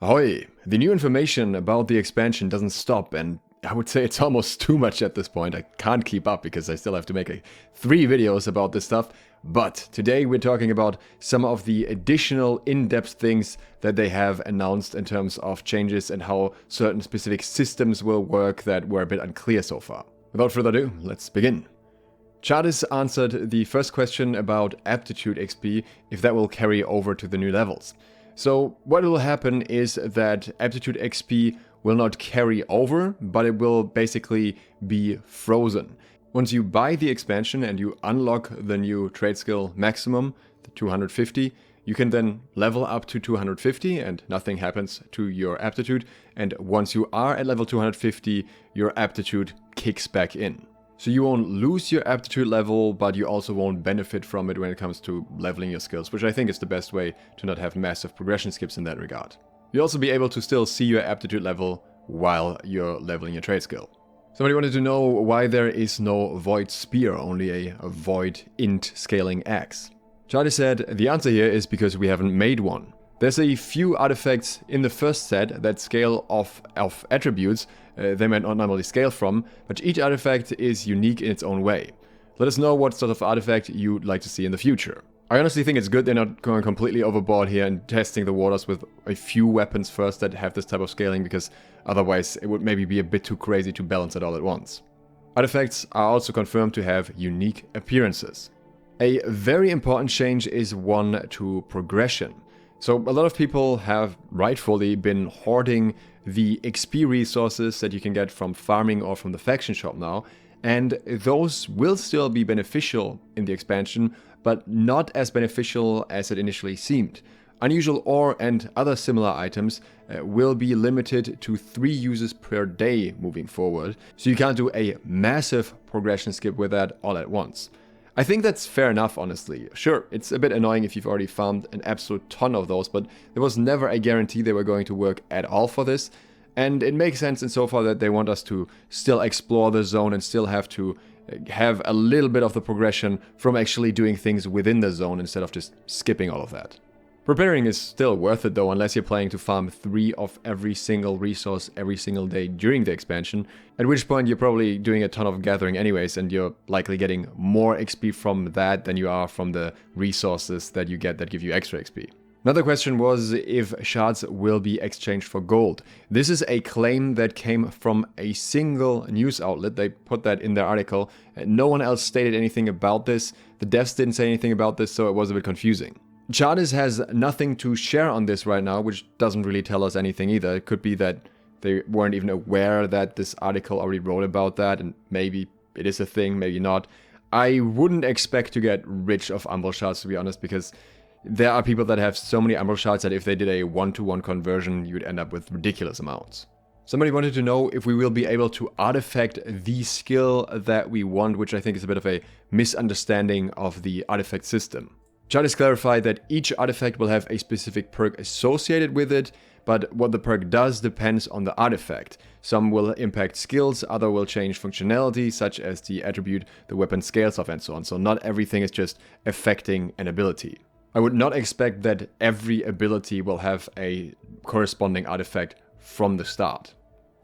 Ahoy! The new information about the expansion doesn't stop, and I would say it's almost too much at this point. I can't keep up because I still have to make 3 videos about this stuff. But today we're talking about some of the additional in-depth things that they have announced in terms of changes and how certain specific systems will work that were a bit unclear so far. Without further ado, let's begin. Chardis answered the first question about Aptitude XP, if that will carry over to the new levels. So what will happen is that Aptitude XP will not carry over, but it will basically be frozen. Once you buy the expansion and you unlock the new trade skill maximum, the 250, you can then level up to 250 and nothing happens to your aptitude. And once you are at level 250, your aptitude kicks back in. So you won't lose your aptitude level, but you also won't benefit from it when it comes to leveling your skills, which I think is the best way to not have massive progression skips in that regard. You'll also be able to still see your aptitude level while you're leveling your trade skill. Somebody wanted to know why there is no void spear, only a void int scaling axe. Charlie said the answer here is because we haven't made one. There's a few artifacts in the first set that scale off attributes they might not normally scale from, but each artifact is unique in its own way. Let us know what sort of artifact you'd like to see in the future. I honestly think it's good they're not going completely overboard here and testing the waters with a few weapons first that have this type of scaling, because otherwise it would maybe be a bit too crazy to balance it all at once. Artifacts are also confirmed to have unique appearances. A very important change is one to progression. So a lot of people have rightfully been hoarding the XP resources that you can get from farming or from the faction shop now, and those will still be beneficial in the expansion, but not as beneficial as it initially seemed. Unusual ore and other similar items will be limited to 3 uses per day moving forward, so you can't do a massive progression skip with that all at once. I think that's fair enough, honestly. Sure, it's a bit annoying if you've already farmed an absolute ton of those, but there was never a guarantee they were going to work at all for this. And it makes sense insofar that they want us to still explore the zone and still have to have a little bit of the progression from actually doing things within the zone instead of just skipping all of that. Preparing is still worth it though, unless you're planning to farm 3 of every single resource every single day during the expansion, at which point you're probably doing a ton of gathering anyways, and you're likely getting more XP from that than you are from the resources that you get that give you extra XP. Another question was if shards will be exchanged for gold. This is a claim that came from a single news outlet. They put that in their article. No one else stated anything about this. The devs didn't say anything about this, so it was a bit confusing. Chardis has nothing to share on this right now, which doesn't really tell us anything either. It could be that they weren't even aware that this article already wrote about that, and maybe it is a thing, maybe not. I wouldn't expect to get rich of Umbral Shards, to be honest, because there are people that have so many Umbral Shards that if they did a 1-to-1 conversion, you'd end up with ridiculous amounts. Somebody wanted to know if we will be able to artifact the skill that we want, which I think is a bit of a misunderstanding of the artifact system. Chardis clarified that each artifact will have a specific perk associated with it, but what the perk does depends on the artifact. Some will impact skills, other will change functionality, such as the attribute the weapon scales off and so on. So not everything is just affecting an ability. I would not expect that every ability will have a corresponding artifact from the start.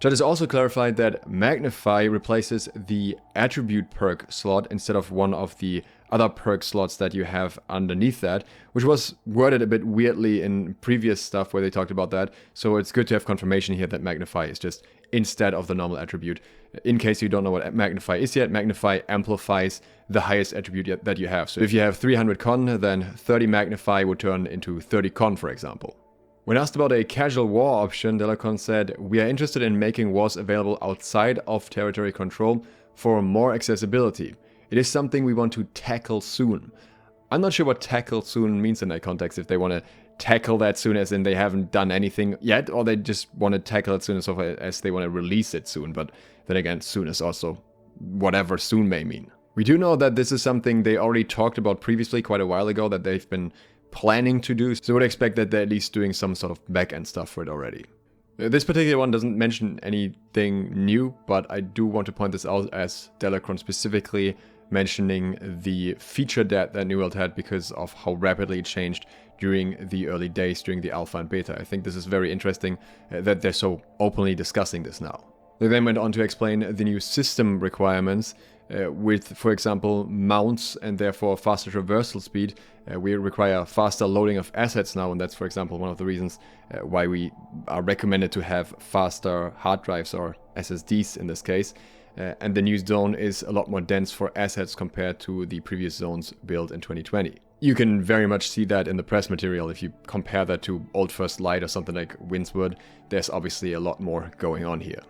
Chardis also clarified that Magnify replaces the attribute perk slot instead of one of the other perk slots that you have underneath that, which was worded a bit weirdly in previous stuff where they talked about that, so it's good to have confirmation here that Magnify is just instead of the normal attribute. In case you don't know what Magnify is yet, Magnify amplifies the highest attribute that you have. So if you have 300 con, then 30 Magnify would turn into 30 con, for example. When asked about a casual war option, Delacon said, "We are interested in making wars available outside of territory control for more accessibility. It is something we want to tackle soon." I'm not sure what tackle soon means in that context, if they want to tackle that soon as in they haven't done anything yet, or they just want to tackle it soon as they want to release it soon, but then again, soon is also whatever soon may mean. We do know that this is something they already talked about previously quite a while ago, that they've been planning to do, so I would expect that they're at least doing some sort of back-end stuff for it already. This particular one doesn't mention anything new, but I do want to point this out as Delacron specifically mentioning the feature debt that New World had because of how rapidly it changed during the early days, during the alpha and beta. I think this is very interesting that they're so openly discussing this now. They then went on to explain the new system requirements with, for example, mounts and therefore faster traversal speed. We require faster loading of assets now, and that's, for example, one of the reasons why we are recommended to have faster hard drives or SSDs in this case. And the new zone is a lot more dense for assets compared to the previous zones built in 2020. You can very much see that in the press material. If you compare that to Old First Light or something like Windswood, there's obviously a lot more going on here.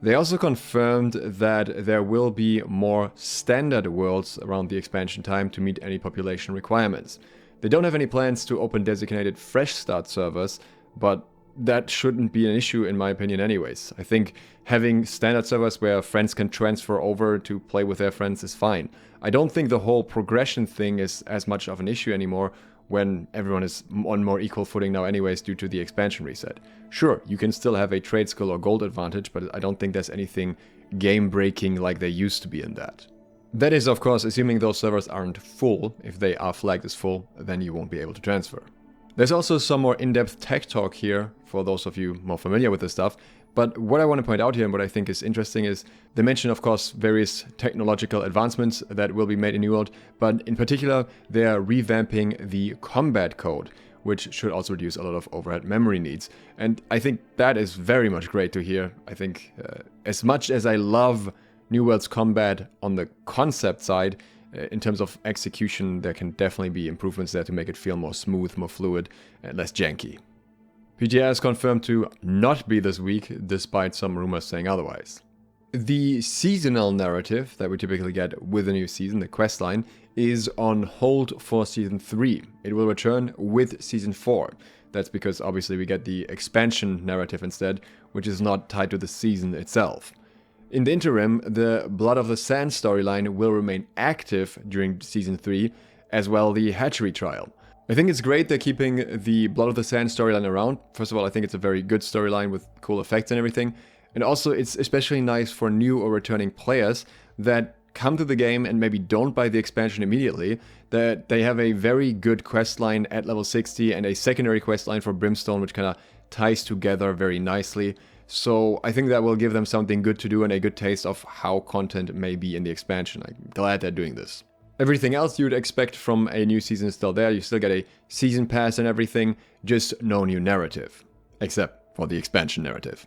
They also confirmed that there will be more standard worlds around the expansion time to meet any population requirements. They don't have any plans to open designated fresh start servers, but that shouldn't be an issue in my opinion anyways. I think having standard servers where friends can transfer over to play with their friends is fine. I don't think the whole progression thing is as much of an issue anymore when everyone is on more equal footing now anyways due to the expansion reset. Sure, you can still have a trade skill or gold advantage, but I don't think there's anything game-breaking like there used to be in that. That is, of course, assuming those servers aren't full. If they are flagged as full, then you won't be able to transfer. There's also some more in-depth tech talk here for those of you more familiar with this stuff. But what I want to point out here and what I think is interesting is they mention, of course, various technological advancements that will be made in New World, but in particular, they are revamping the combat code, which should also reduce a lot of overhead memory needs. And I think that is very much great to hear. I think as much as I love New World's combat on the concept side, in terms of execution, there can definitely be improvements there to make it feel more smooth, more fluid, and less janky. PGR is confirmed to not be this week, despite some rumors saying otherwise. The seasonal narrative that we typically get with a new season, the Questline, is on hold for Season 3. It will return with Season 4. That's because obviously we get the expansion narrative instead, which is not tied to the season itself. In the interim, the Blood of the Sand storyline will remain active during Season 3, as well the Hatchery Trial. I think it's great they're keeping the Blood of the Sand storyline around. First of all, I think it's a very good storyline with cool effects and everything. And also, it's especially nice for new or returning players that come to the game and maybe don't buy the expansion immediately, that they have a very good questline at level 60 and a secondary questline for Brimstone, which kind of ties together very nicely. So I think that will give them something good to do and a good taste of how content may be in the expansion. I'm glad they're doing this. Everything else you'd expect from a new season is still there. You still get a season pass and everything, just no new narrative. Except for the expansion narrative.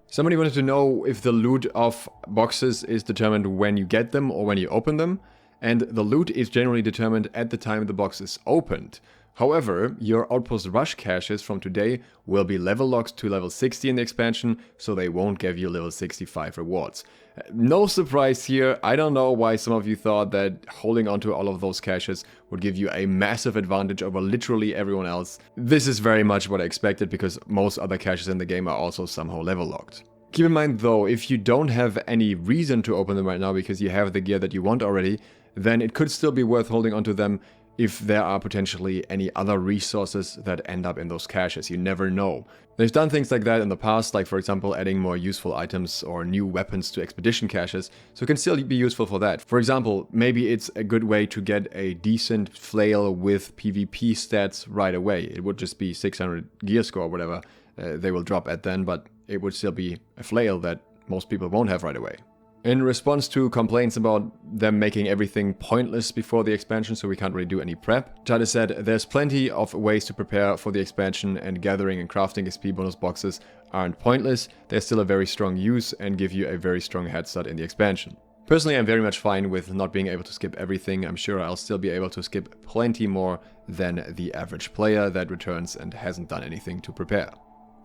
Somebody wanted to know if the loot of boxes is determined when you get them or when you open them. And the loot is generally determined at the time the box is opened. However, your Outpost Rush caches from today will be level locked to level 60 in the expansion, so they won't give you level 65 rewards. No surprise here. I don't know why some of you thought that holding onto all of those caches would give you a massive advantage over literally everyone else. This is very much what I expected because most other caches in the game are also somehow level locked. Keep in mind though, if you don't have any reason to open them right now because you have the gear that you want already, then it could still be worth holding onto them if there are potentially any other resources that end up in those caches. You never know. They've done things like that in the past, like for example adding more useful items or new weapons to expedition caches, so it can still be useful for that. For example, maybe it's a good way to get a decent flail with PvP stats right away. It would just be 600 gear score or whatever they will drop at then, but it would still be a flail that most people won't have right away. In response to complaints about them making everything pointless before the expansion, so we can't really do any prep, Chada said there's plenty of ways to prepare for the expansion and gathering and crafting XP bonus boxes aren't pointless. They're still a very strong use and give you a very strong head start in the expansion. Personally, I'm very much fine with not being able to skip everything. I'm sure I'll still be able to skip plenty more than the average player that returns and hasn't done anything to prepare.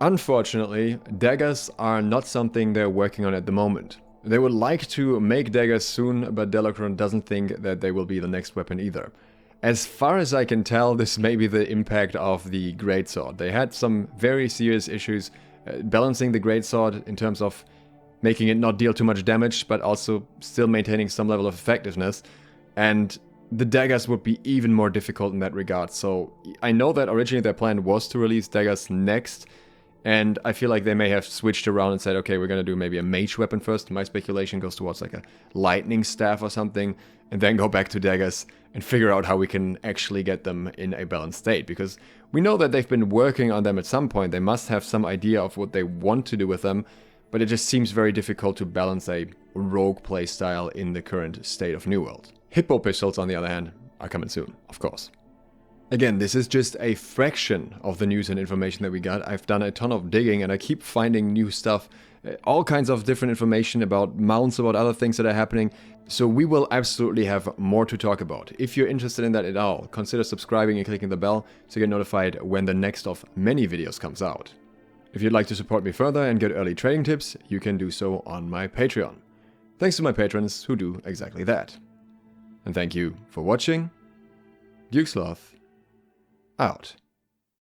Unfortunately, daggers are not something they're working on at the moment. They would like to make daggers soon, but Delacron doesn't think that they will be the next weapon either. As far as I can tell, this may be the impact of the Greatsword. They had some very serious issues balancing the Greatsword in terms of making it not deal too much damage, but also still maintaining some level of effectiveness. And the daggers would be even more difficult in that regard. So I know that originally their plan was to release daggers next, And I feel like they may have switched around and said, okay, we're going to do maybe a mage weapon first. My speculation goes towards like a lightning staff or something, and then go back to daggers and figure out how we can actually get them in a balanced state. Because we know that they've been working on them at some point. They must have some idea of what they want to do with them, but it just seems very difficult to balance a rogue playstyle in the current state of New World. Hippo pistols, on the other hand, are coming soon, of course. Again, this is just a fraction of the news and information that we got. I've done a ton of digging and I keep finding new stuff, all kinds of different information about mounts, about other things that are happening. So we will absolutely have more to talk about. If you're interested in that at all, consider subscribing and clicking the bell to get notified when the next of many videos comes out. If you'd like to support me further and get early trading tips, you can do so on my Patreon. Thanks to my patrons who do exactly that. And thank you for watching. Dukesloth out.